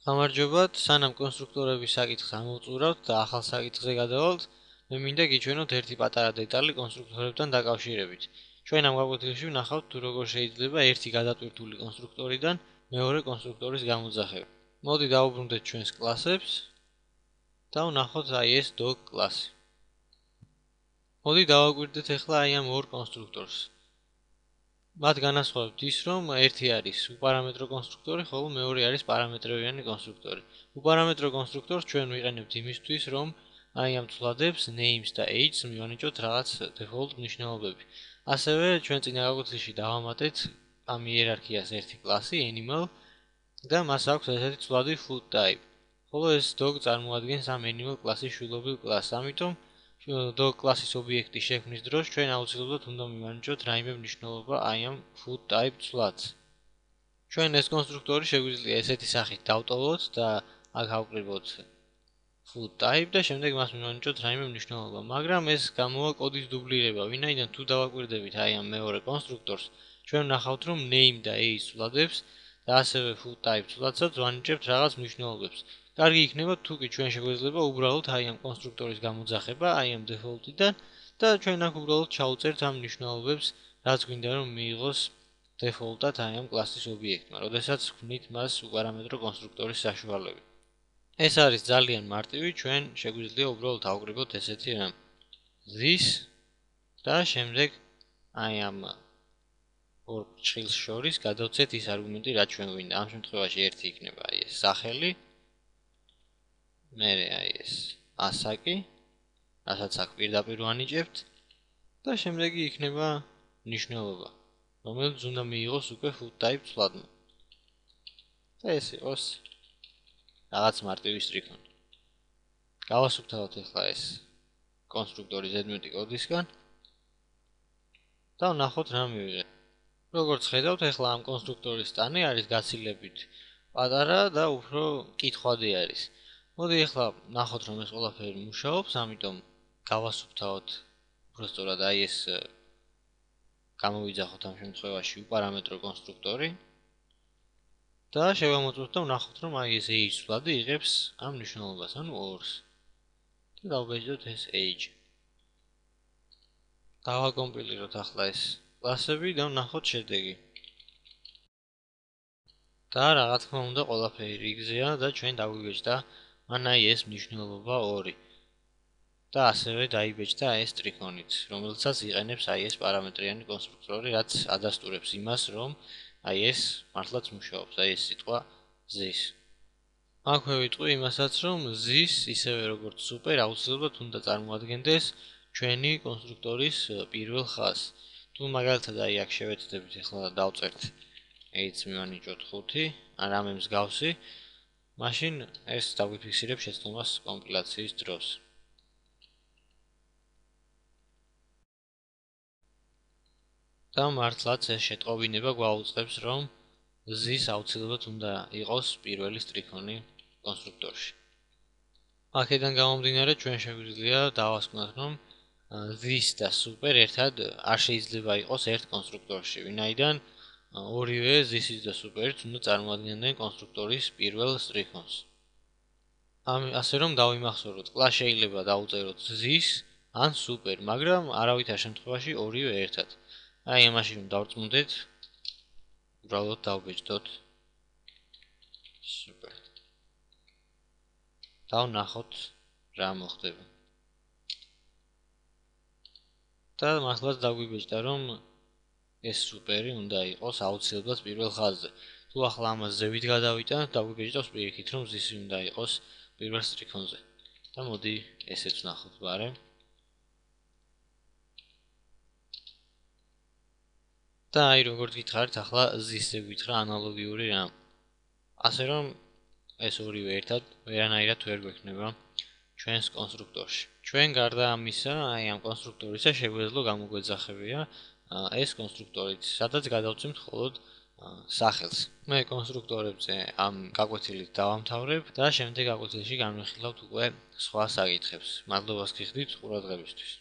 გამარჯობათ, სანამ კონსტრუქტორების საკითხს ამოვწურავთ და ახალ საკითხზე გადავალთ, მე მინდა გიჩვენოთ ერთი პატარა დეტალი კონსტრუქტორებთან დაკავშირებით. ჩვენ ამ გაკვეთილში ვნახავთ თუ როგორ შეიძლება ერთი გადატვირთული კონსტრუქტორიდან მეორე კონსტრუქტორის გამოძახება. მოდი დავუბრუნდეთ ჩვენს კლასებს და ვნახოთ ეს dog კლასი. მოდი დავაკვირდეთ ახლა ამ ორ კონსტრუქტორს. მათ განასხვავებთ ის, რომ ერთი არის უპარამეტრო კონსტრუქტორი, ხოლო მეორე არის პარამეტრებიანი კონსტრუქტორი. უპარამეტრო კონსტრუქტორს ჩვენ ვიყენებთ იმისთვის, რომ ამ ცვლადებს names და age-ს მივანიჭოთ რაღაც default მნიშვნელობები. ასევე ჩვენ წინა გაკვეთილში დავამატეთ ამ იერარქიას ერთი კლასი animal და მას აქვს ესეთი ცვლადი food type. ხოლო ეს dog წარმოადგენს ამ animal კლასის შვილობილ კლასს. ამიტომ dog კლასის ობიექტის შექმნის დროს ჩვენ აუცილებლად უნდა მივანიჭოთ რაიმე მნიშვნელობა ამ food type ცვლადს. ჩვენ ეს კონსტრუქტორი შეგვიძლია ესეთი სახით დავტოვოთ და აქ ავყრიბოთ food type და შემდეგ მას მივანიჭოთ რაიმე მნიშვნელობა, მაგრამ ეს გამოვა კოდის დუბლირება, ვინაიდან თუ დავაკვირდებით ამ მეორე კონსტრუქტორს, ჩვენ ვნახავთ რომ name და age ცვლადებს და ასევე food type ცვლადსაც ვანიჭებთ რაღაც მნიშვნელობებს. კარგი იქნება თუ კი ჩვენ შეგვეძლება უბრალოდ ამ კონსტრუქტორის გამოძახება ამ default-დან და ჩვენ აქ უბრალოდ ჩავწერთ ამ მნიშვნელობებს, რაც გვინდა რომ მიიღოს default-ად ამ კლასის ობიექტმა, როდესაც ვქმნით მას უპარამეტრო კონსტრუქტორის საშუალებით. ეს არის ძალიან მარტივი, ჩვენ შეგვიძლია უბრალოდ ავყრიბოთ ესეთი რამ. this და შემდეგ ამ ორ ჭრილს შორის გადავცეთ ის არგუმენტი, რაც ჩვენ გვინდა. ამ შემთხვევაში ერთი იქნება ეს სახელი მერე ეს ასაკი, რასაც აქ პირდაპირ ვანიჭებთ და შემდეგი იქნება ნიშნულობა, რომელიც უნდა მიიღოს უკვე food type ცვლადმა. და ეს იყოს რაღაც მარტივი სტრიქონი. გავასუფთავოთ ახლა ეს კონსტრუქტორი ზედმეტი კოდისგან და ვნახოთ რა მივიღეთ. როგორც ხედავთ, ახლა ამ კონსტრუქტორის ტანი არის გაცილებით პატარა და უფრო კითხვადი არის. მოდი ახლა ვნახოთ რომ ეს ყველაფერი მუშაობს, ამიტომ გავასუფთავოთ უბრალოდ ეს გამოვიძახოთ ამ შემთხვევაში უპარამეტრო კონსტრუქტორი და შევამოწმოთ და ვნახოთ რომ ეს age ცვლადი იღებს ამ მნიშვნელობას, ანუ 2-ს. და დავბეჭდოთ ეს age. დავაკომპილიროთ ახლა ეს კლასები და ვნახოთ შედეგი. და რა თქმა უნდა ყველაფერი რიგზეა და ჩვენ დაგვიბეჭდა მან ეს მნიშვნელობა 2. და ასევე დაიბეჭდა ეს ტრიქონით, რომელსაც იყენებს ეს პარამეტრიანი კონსტრუქტორი, რაც ადასტურებს იმას, რომ ეს მართლაც მუშაობს, ეს სიტყვა this. აქვე ვიტყვი იმასაც, რომ this ისევე როგორც super აუცილებლად უნდა წარმოადგენდეს ჩვენი კონსტრუქტორის პირველ ხაზს. თუ მაგალითად აქ შევეცდებით ახლა დავწერთ age-ს მივანიჭოთ 5, ან რამე მსგავსი, მაშინ ეს დაგვიფიქსირებს შეცდომას კომპილაციის დროს. და მართლაც ეს შეტყობინება გვაუწყებს, რომ this აუცილებლად უნდა იყოს პირველი სტრიქონი კონსტრუქტორში. აქედან გამომდინარე ჩვენ შეგვიძლია დავასკვნოთ, რომ this და super ერთად არ შეიძლება იყოს ერთ კონსტრუქტორში, ვინაიდან ორივე this-ის და super-ს უნდა წარმოადგენდნენ კონსტრუქტორის პირველ სტრიქონს. ასე რომ დავიმახსოვროთ, კლას შეიძლება დავუწეროთ this ან super, მაგრამ არავითარ შემთხვევაში ორივე ერთად. ამაში რომ დავწმუნდეთ, უბრალოდ დავბეჭდოთ super. და ვნახოთ რა მოხდება. და მართლაც დაგვიბეჭდა, რომ ეს superi უნდა იყოს აუცილებლად პირველ ხაზზე. თუ ახლა ამას ზევით გადავიტანთ, დაგვიბეჭდავს პირიქით, რომ this უნდა იყოს პირველ სტრიქონზე. და მოდი ესეც ვნახოთ ბარემ. და როგორც გითხარით, ახლა this-ზე გითხრა ანალოგიური რამ. ასე რომ ეს ორივე ერთად ვერანაირად ვერ გვექნება ჩვენს კონსტრუქტორში. ჩვენ გარდა ამისა, ამ კონსტრუქტორისა შეგვეძლო გამოგვეძახებია ეს კონსტრუქტორით, სადაც გადავცემთ მხოლოდ სახელს. მე კონსტრუქტორებზე ამ გაკვეთილით დავამთავრებ და შემდეგ გაკვეთილში განვიხილავთ უკვე სხვა საკითხებს. მადლობას გიხდით ყურადღებისთვის.